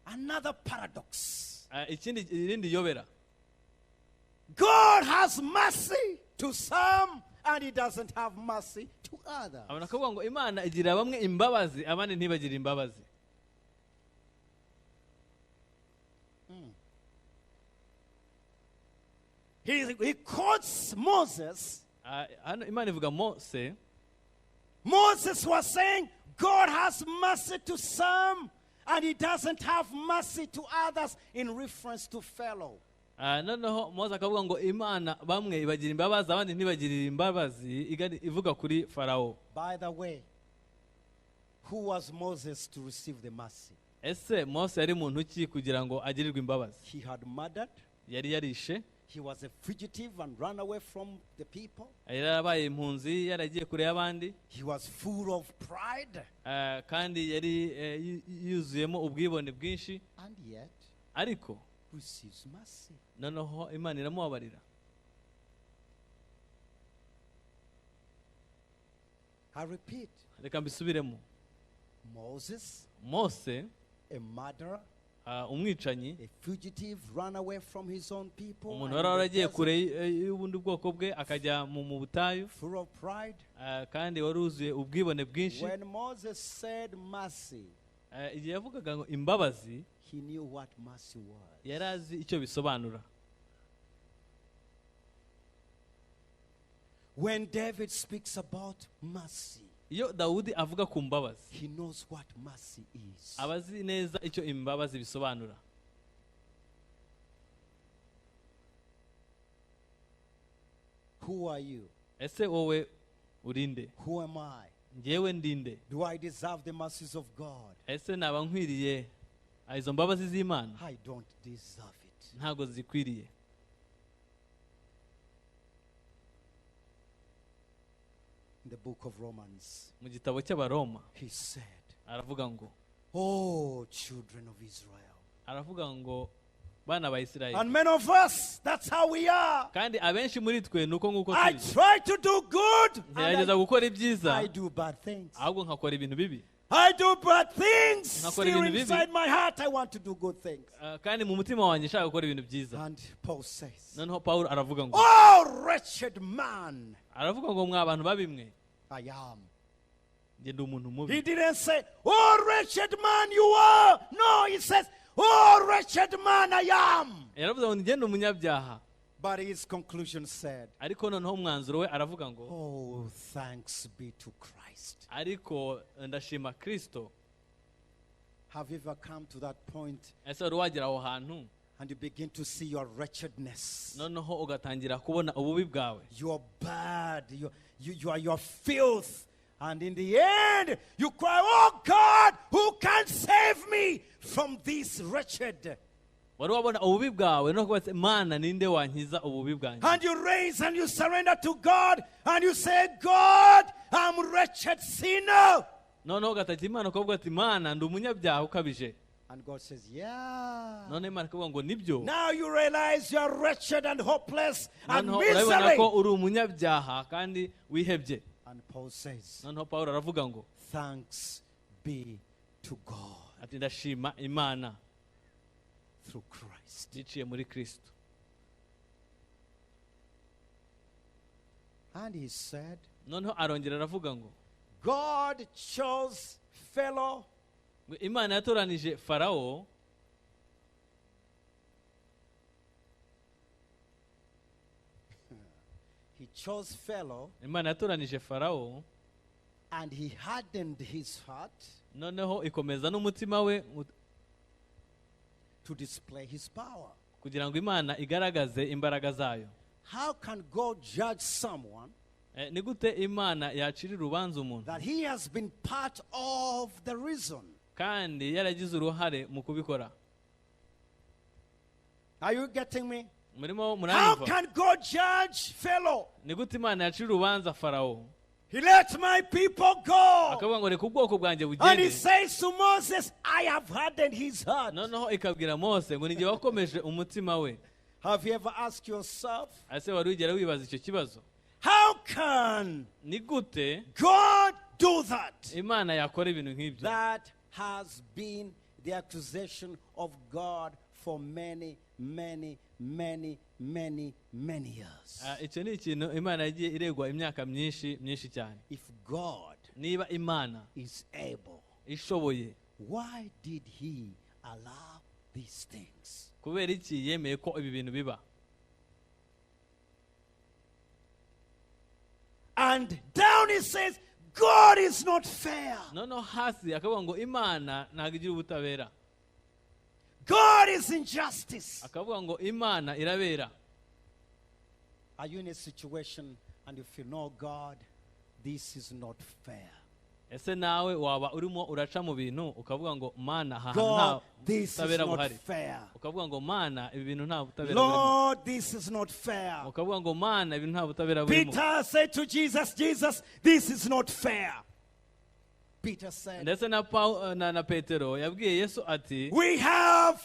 B: another paradox.
A: irindi yobera.
B: God has mercy to some and he doesn't have mercy to others.
A: abona akavuga ngo Imana igira bamwe imbabazi abandi ntibagire imbabazi.
B: He quotes Moses.
A: hano Imana ivuga Mose.
B: Moses was saying, God has mercy to some and he doesn't have mercy to others, in reference to Pharaoh.
A: noneho Mose akavuga ngo Imana bamwe ibagira imbabazi abandi ntibagirire imbabazi, ivuga kuri Farawo.
B: By the way, who was Moses to receive the mercy?
A: ese Mose yari muntu ki kugira ngo agirirwe imbabazi?
B: He had murdered.
A: yari yarishe.
B: He was a fugitive and ran away from the people.
A: yari yarabaye impunzi, yaragiye kure y'abandi.
B: He was full of pride.
A: kandi yari yuzuyemo ubwibone bwinshi.
B: And yet,
A: ariko
B: receives mercy.
A: noneho Imana iramubabarira.
B: I repeat.
A: reka mbisubiremo. Mose,
B: a murderer,
A: umwicanyi,
B: a fugitive, ran away from his own people,
A: umuntu wari waragiye kure y'ubundi bwoko bwe akajya mu butayu,
B: full of pride.
A: kandi wari wuzuye ubwibone bwinshi.
B: When Moses said mercy,
A: igihe yavugaga ngo imbabazi,
B: he knew what mercy was.
A: yari azi icyo bisobanura.
B: When David speaks about mercy,
A: iyo Dawudi avuga ku mbabazi,
B: he knows what mercy is.
A: abazi neza icyo imbabazi bisobanura.
B: Who are you?
A: ese wowe urinde?
B: Who am I?
A: Njyewe ndinde?
B: Do I deserve the mercies of God?
A: ese naba nkwiriye izo mbabazi z'Imana?
B: I don't deserve it.
A: ntago zikwiriye.
B: In the book of Romans,
A: mu gitabo cy'Abaroma,
B: he said,
A: aravuga ngo,
B: oh, children of Israel.
A: aravuga ngo bana ba Isirayeli.
B: And many of us, that's how we are.
A: kandi abenshi muri twe nuko nguko
B: I
A: turi.
B: try to do good,
A: ngerageza gukora ibyiza,
B: I do bad things.
A: ahubwo nkakora ibintu bibi.
B: I do bad things.
A: Nakora
B: Still
A: ibintu bibi.
B: inside my heart, I want to do good things.
A: kandi mu mutima wanjye nshaka gukora ibintu byiza.
B: And Paul says,
A: noneho Pawulo aravuga ngo,
B: oh, wretched man,
A: aravuga ngo mwa bantu babimwe,
B: I am.
A: njye ndi umuntu
B: He
A: mubi.
B: didn't say, oh, wretched man you are. No, he says, oh, wretched man I am.
A: yaravuze ngo njye ndi umunyabyaha.
B: But his conclusion said,
A: ariko noneho umwanzuro we aravuga ngo,
B: oh, thanks be to Christ.
A: ariko ndashima Kristo.
B: Have you ever come to that point
A: ese wari wagera aho hantu
B: and you begin to see your wretchedness?
A: noneho ugatangira kubona ububi bwawe,
B: You're bad. You are your filth. And in the end, you cry, oh God, who can save me from this wretched?
A: wari wabona ububi bwawe no kuba Mana ninde wankiza ububi bwanjye?
B: And you raise and you surrender to God and you say, God, I'm wretched sinner.
A: noneho ugataka Imana ukavuga ati Mana ndi umunyabyaha ukabije.
B: And God says, yeah.
A: noneho Imana ikavuga ngo nibyo.
B: Now you realize you're wretched and hopeless and
A: noneho urabona ko
B: miserable.
A: uri umunyabyaha kandi wihebye.
B: And Paul says,
A: noneho Pawulo aravuga ngo,
B: thanks be to God
A: ati ndashima Imana
B: through Christ.
A: biciye muri Kristo.
B: And he said,
A: noneho arongera aravuga ngo,
B: God chose Pharaoh
A: Imana yatoranije Farawo
B: chose Pharaoh,
A: Imana yatoranije Farawo,
B: and he hardened his heart
A: noneho ikomeza n'umutima we
B: to display his power.
A: kugira ngo Imana igaragaze imbaraga zayo.
B: How can God judge someone
A: Ni gute Imana yacira urubanza umuntu
B: that he has been part of the reason?
A: kandi yaragize uruhare mu kubikora?
B: Are you getting me?
A: Murimo
B: How
A: muranyumva?
B: can God judge Pharaoh?
A: Ni gute Imana yacira urubanza Farawo
B: He let my people go.
A: akavuga ngo reka ubwoko bwanjye
B: And he
A: bugende,
B: says to Moses, I have hardened his heart.
A: noneho ikabwira Mose ngo nijye wakomeje umutima we.
B: Have you ever asked yourself,
A: Ese wari wigera wibaza icyo kibazo?
B: how can
A: Ni gute
B: God do that?
A: Imana yakora ibintu nk'ibyo?
B: That has been the accusation of God for many, many, many, many, many years.
A: Icyo ni ikintu Imana yagiye iregwa imyaka myinshi cyane.
B: If God
A: Niba Imana
B: is able,
A: ishoboye,
B: why did he allow these things?
A: kubera iki yemeye ko ibi bintu biba?
B: And down he says, God is not fair.
A: Noneho hasi akavuga ngo Imana ntabwo igira ubutabera,
B: God is injustice.
A: akavuga ngo Imana irabera.
B: Are you in a situation and you feel, no, God, this is not fair?
A: Ese nawe waba urimo uraca mu bintu ukavuga ngo Mana aha
B: God,
A: nta
B: this is
A: butabera
B: not
A: buhari,
B: fair.
A: ukavuga ngo Mana ibi bintu nta butabera burimo,
B: Lord, this is not fair.
A: ukavuga ngo Mana ibi bintu nta butabera burimo.
B: Peter said to Jesus, Jesus, this is not fair. Peter said,
A: Ndetse na Petero yabwiye Yesu ati,
B: we have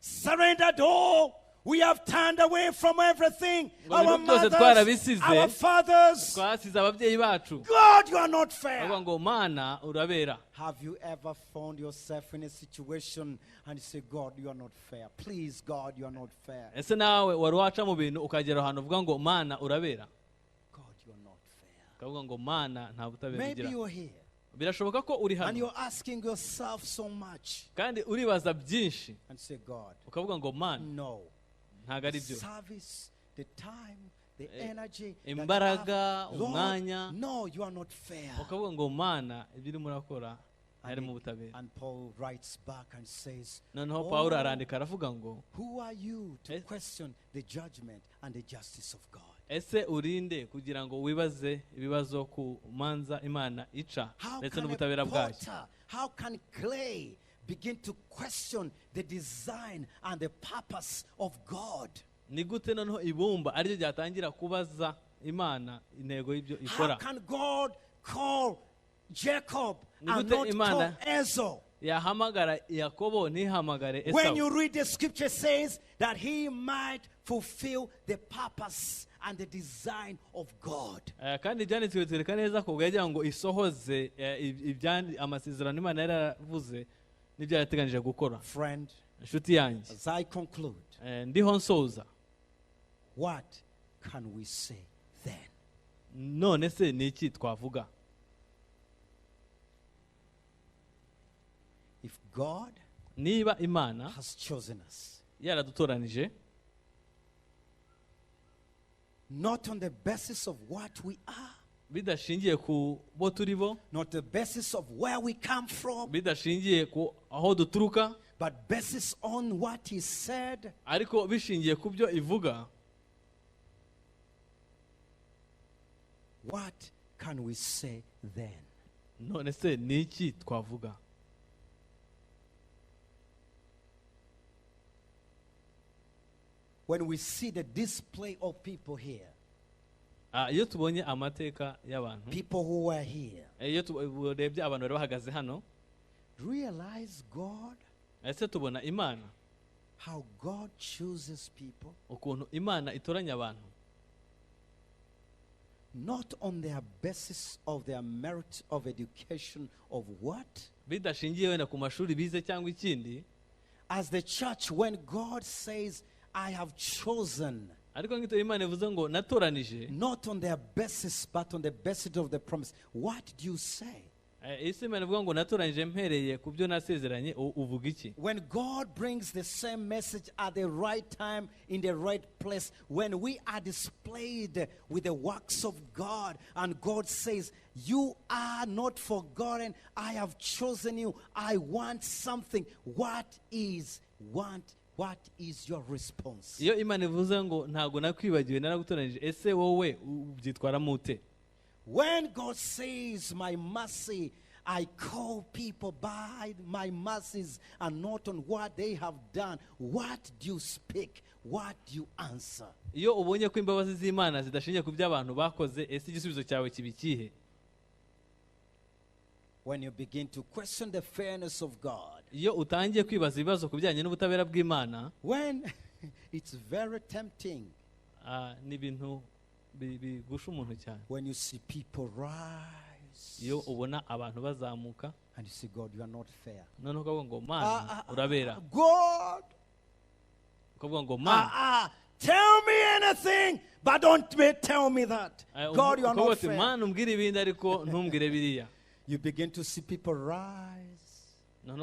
B: surrendered all. We have turned away from everything.
A: Ngo
B: Our
A: ibintu byose
B: mothers,
A: twarabisize,
B: our fathers.
A: twasize ababyeyi bacu.
B: God, you are not fair.
A: Akavuga ngo Mana urabera.
B: Have you ever found yourself in a situation and you say, God, you are not fair. Please, God, you are not fair.
A: Ese nawe wari waca mu bintu ukagera ahantu uvuga ngo Mana urabera,
B: God, you are not fair.
A: ukavuga ngo Mana nta butabera
B: Maybe
A: ugira?
B: you're here
A: Birashoboka ko uri
B: and
A: hano
B: you're asking yourself so much
A: kandi uribaza byinshi,
B: and say, God,
A: ukavuga ngo Mana
B: no.
A: ntabwo ari
B: The
A: byo.
B: service, the time, the energy, that you
A: Imbaraga,
B: have, Lord,
A: umwanya,
B: no, you are not fair.
A: ukavuga ngo Mana ibyo urimo urakora ari mu butabera.
B: And Paul writes back and says,
A: Noneho
B: "Oh,
A: Pawulo arandika aravuga ngo
B: who are you to
A: Eh?
B: question the judgment and the justice of God?
A: ese urinde kugira ngo wibaze ibibazo ku manza Imana ica
B: How
A: ndetse
B: can a
A: n'ubutabera bwayo?
B: potter, how can clay begin to question the design and the purpose of God?
A: Ni gute noneho ibumba ariryo ryatangira kubaza Imana intego y'ibyo
B: How
A: ikora?
B: can God call Jacob
A: Ni
B: and
A: gute
B: not call
A: Imana
B: Esau?
A: yahamagara Yakobo ntihamagare
B: When you
A: Esau?
B: read the scripture, says that he might fulfill the purpose and the design of God.
A: Kandi ibyanditswe bitwereka neza ko yagira ngo isohoze amasezerano Imana yaravuze n'ibyo yateganije gukora.
B: Friend,
A: Inshuti yanjye,
B: as I conclude,
A: ndiho nsoza,
B: what can we say then?
A: none se ni iki twavuga?
B: If God
A: Niba Imana
B: has chosen us,
A: yaradutoranije
B: not on the basis of what we are,
A: bidashingiye ku bo turi bo,
B: not the basis of where we come from,
A: bidashingiye ku aho duturuka,
B: but basis on what he said,
A: ariko bishingiye ku byo ivuga,
B: what can we say then?
A: none se ni iki twavuga?
B: When we see the display of people here,
A: Iyo tubonye amateka y'abantu,
B: people who were here,
A: iyo turebye abantu bari bahagaze hano,
B: realize God,
A: ese tubona Imana,
B: how God chooses people,
A: ukuntu Imana itoranya abantu,
B: not on their basis of their merit of education of what?
A: bidashingiye wenda ku mashuri bize cyangwa ikindi.
B: As the church, when God says, I have chosen,
A: Ariko ngito Imana ivuze ngo natoranije,
B: not on their basis, but on the basis of the promise. What do you say? When God brings the same message at the right time, in the right place, when we are displayed with the works of God, and God says, you are not forgotten, I have chosen you, I want something. What is your response? When God says, my mercy, I call people by my mercies and not on what they have done, what do you speak? What do you answer? When you begin to question the fairness of God, when it's very tempting, when you see people rise, and you say, God, you are not fair. God, tell me anything, but don't tell me that. God, you are not fair. You begin to see people rise. God,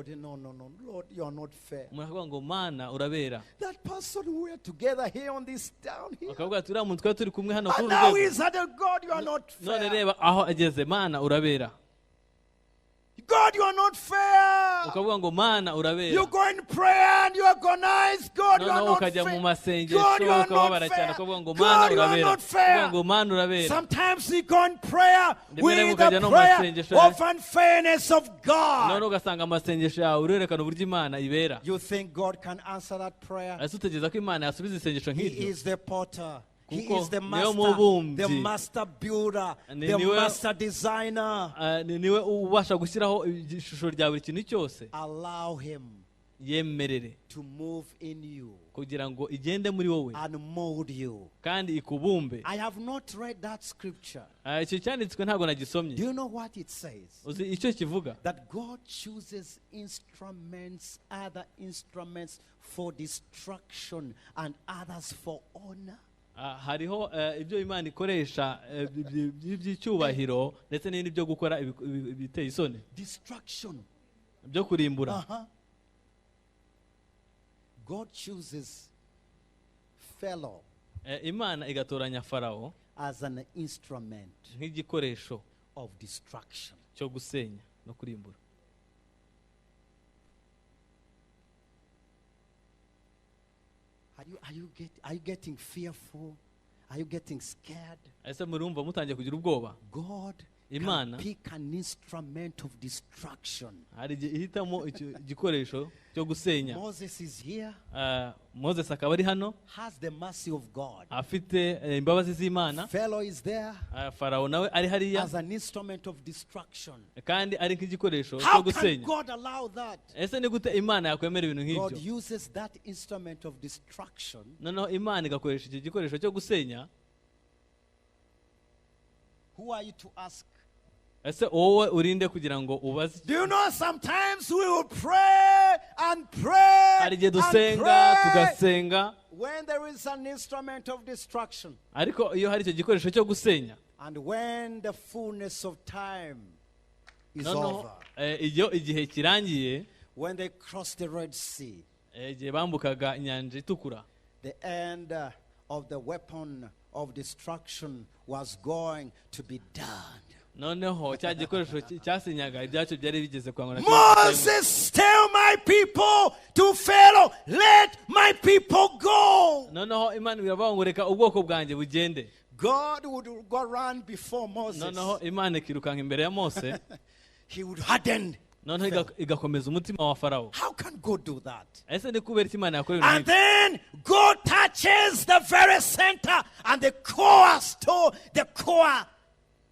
B: no, Lord, you are not fair. That person who we are together here on this down here, and now he's at God, you are not fair. God, you are not fair. You go in prayer and you agonize. God, you are not fair. God, you are not fair. God, you are not fair. Sometimes we go in prayer with the prayer of unfairness of God. You think God can answer that prayer? He is the potter. He is the master builder, the master designer. Allow him to move in you and mold you. I have not read that scripture. Do you know what it says? That God chooses instruments, other instruments for destruction and others for honor.
A: hariho ibyo Imana ikoresha by'icyubahiro ndetse n'ibindi byo gukora ibiteye isoni,
B: destruction,
A: byo kurimbura.
B: God chooses Pharaoh,
A: Imana igatoranya Farawo
B: as an instrument
A: nk'igikoresho
B: of destruction,
A: cyo gusenya no kurimbura.
B: Are you getting fearful? Are you getting scared?
A: Ese murumva mutangiye kugira ubwoba?
B: God
A: Imana
B: can pick an instrument of destruction.
A: hari ihitamo igikoresho cyo gusenya.
B: Moses is here.
A: Moses akaba ari hano,
B: has the mercy of God.
A: afite imbabazi z'Imana.
B: Pharaoh is there.
A: Farawo nawe ari hariya
B: as an instrument of destruction.
A: kandi ari nk'igikoresho cyo gusenya.
B: How can God allow that?
A: Ese ni gute Imana yakwemera ibintu nk'ibyo?
B: God uses that instrument of destruction.
A: Noneho Imana igakoresha iki gikoresho cyo gusenya.
B: Who are you to ask?
A: Ese wowe urinde kugira ngo ubaze?
B: Do you know sometimes we will pray and pray
A: hari igihe dusenga tugasenga
B: when there is an instrument of destruction,
A: ariko iyo hari icyo gikoresho cyo gusenya,
B: and when the fullness of time is over,
A: iyo igihe kirangiye,
B: when they crossed the Red Sea,
A: igihe bambukaga inyanja itukura,
B: the end of the weapon of destruction was going to be done.
A: noneho cya gikoresho cyasenyaga ibyacu byari bigeze kwa ngona.
B: Moses, tell my people to Pharaoh, let my people go.
A: noneho Imana iravuga ngo reka ubwoko bwanjye bugende.
B: God would go run before Moses.
A: noneho Imana ikirukanka imbere ya Mose.
B: He would harden.
A: noneho igakomeza umutima wa Farawo.
B: How can God do that?
A: Ese ni kubera Imana yakora ibintu.
B: And then God touches the very center and the core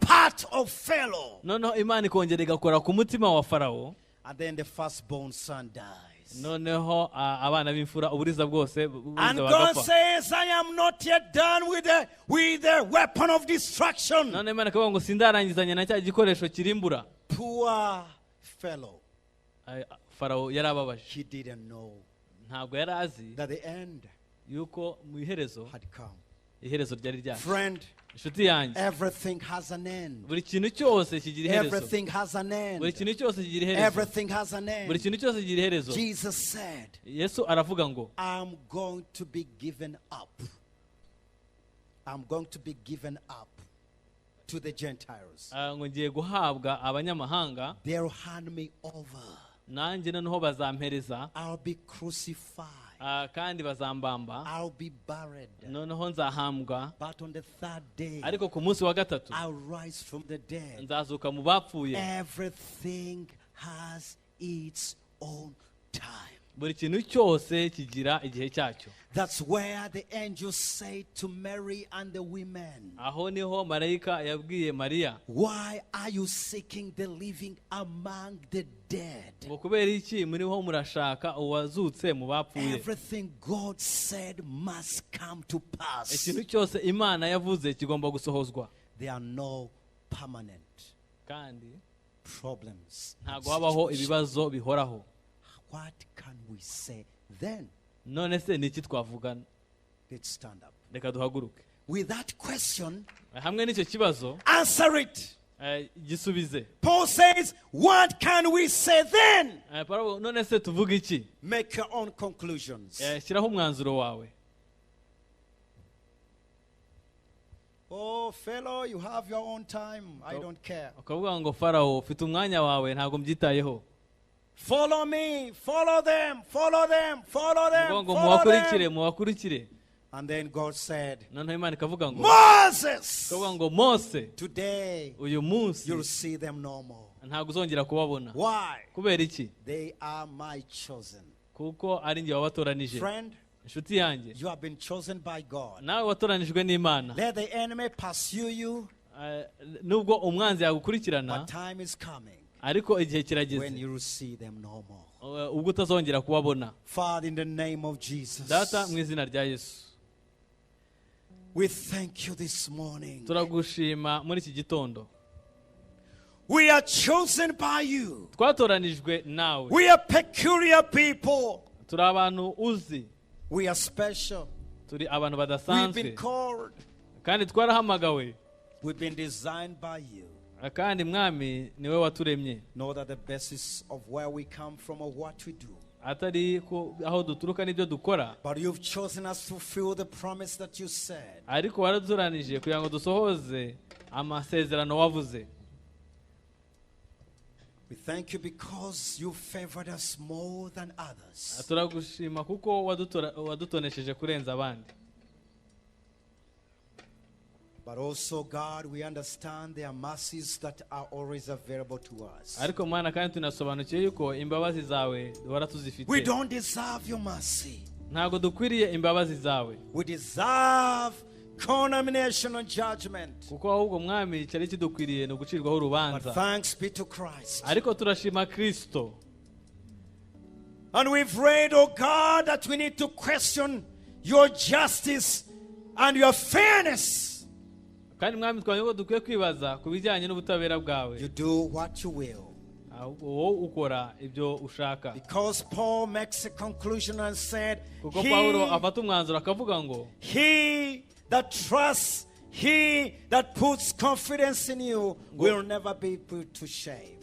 B: part of Pharaoh.
A: noneho Imana ikongera igakora ku mutima wa Farawo.
B: And then the firstborn son dies.
A: noneho abana b'imfura uburiza bwose
B: and God says, I am not yet done with the weapon of destruction.
A: none Imana ikavuga ngo sindarangizanya na cya gikoresho kirimbura.
B: Poor fellow.
A: Farawo yarababaje.
B: He didn't know
A: ntabwo yari azi
B: that the end
A: yuko mu iherezo
B: had come.
A: iherezo ryari ryaje.
B: Friend,
A: inshuti yanjye
B: Everything has an end.
A: buri kintu cyose kigira iherezo
B: Everything has an end.
A: buri kintu cyose kigira iherezo
B: Everything has an
A: buri
B: end.
A: kintu cyose kigira iherezo
B: Jesus said,
A: Yesu aravuga ngo
B: I'm going to be given up. I'm going to be given up to the Gentiles.
A: ngo ngiye guhabwa abanyamahanga
B: They'll hand me over.
A: nanjye noneho bazampereza
B: I'll be crucified.
A: kandi bazambamba
B: I'll be buried.
A: noneho nzahambwa
B: But on the third day,
A: ariko ku munsi wa gatatu
B: I'll rise from the dead.
A: nzazuka mu bapfuye
B: Everything has its own time.
A: buri kintu cyose kigira igihe cyacyo
B: That's where the angel said to Mary and the women,
A: aho niho marayika yabwiye Mariya
B: why are you seeking the living among the dead?
A: ngo kubera iki muriho murashaka uwazutse mu bapfuye
B: Everything God said must come to pass.
A: ikintu cyose Imana yavuze kigomba gusohozwa
B: There are no permanent
A: kandi
B: problems.
A: ntago habaho ibibazo bihoraho
B: What can we say then?
A: none se niki twavugana
B: Let's stand up.
A: reka duhaguruke
B: With that question,
A: hamwe n'icyo kibazo
B: answer it.
A: gisubize
B: Paul says, what can we say then?
A: Pawulo none se tuvuga iki
B: Make your own conclusions.
A: shyiraho umwanzuro wawe
B: Oh, fellow, you have your own time. I don't care.
A: ukavuga ngo Farawo ufite umwanya wawe ntabwo mbyitayeho
B: Follow me, follow them, follow them, follow them,
A: ngo
B: follow
A: mubakurikire
B: them.
A: mubakurikire
B: And then God said,
A: noneho Imana ikavuga ngo
B: Moses,
A: ikavuga ngo Mose
B: today
A: uyu munsi
B: you'll see them no more.
A: ntabwo uzongera kubabona
B: Why?
A: kubera iki
B: They are my chosen.
A: kuko ari njye wabatoranije
B: Friend,
A: inshuti yanjye
B: you have been chosen by God.
A: nawe watoranijwe n'Imana
B: Let the enemy pursue you,
A: nubwo umwanzi yagukurikirana
B: but time is coming
A: ariko igihe
B: when
A: kirageze
B: you will see them no more.
A: ubwo utazongera kubabona
B: Father, in the name of Jesus,
A: data mu izina rya Yesu
B: we thank you this morning.
A: turagushima muri iki gitondo
B: We are chosen by you.
A: twatoranijwe nawe
B: We are peculiar people.
A: turi abantu uzi
B: We are special.
A: turi abantu
B: We've
A: badasanzwe
B: been called.
A: kandi twarahamagawe
B: We've been designed by you.
A: kandi mwami niwe waturemye
B: Know that the basis of where we come from or what we do.
A: atari aho duturuka n'ibyo dukora
B: But you've chosen us to fulfill the promise that you said.
A: ariko waradutoranije kugira ngo dusohoze amasezerano wavuze
B: We thank you because you favored us more than others.
A: turagushima kuko wadutonesheje kurenza abandi
B: But also, God, we understand there are mercies that are always available to us.
A: ariko mwana kandi tunasobanukiye yuko imbabazi zawe duhora
B: We
A: tuzifite
B: don't deserve your mercy.
A: ntabwo dukwiriye imbabazi zawe
B: We deserve condemnation and judgment.
A: kuko ahubwo mwami cyari kidukwiriye ni ugucirwaho
B: But
A: urubanza
B: thanks be to Christ.
A: ariko turashima Kristo
B: And we've read, oh God, that we need to question your justice and your fairness.
A: kandi mwami twamenye ko dukwiye kwibaza ku bijyanye n'ubutabera bwawe
B: You do what you will.
A: wowe ukora ibyo ushaka
B: Because Paul makes a conclusion and said,
A: kuko Pawulo afata umwanzuro akavuga ngo
B: he that trusts, he that puts confidence in you will never be put to shame.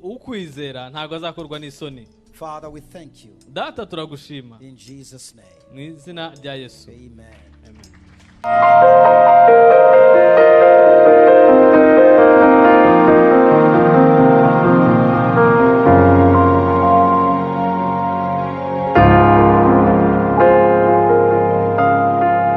A: ukwizera ntabwo azakorwa n'isoni.
B: Father, we thank you.
A: Data turagushima
B: In Jesus' name.
A: mu izina rya Yesu.
B: Amen.
A: Amen.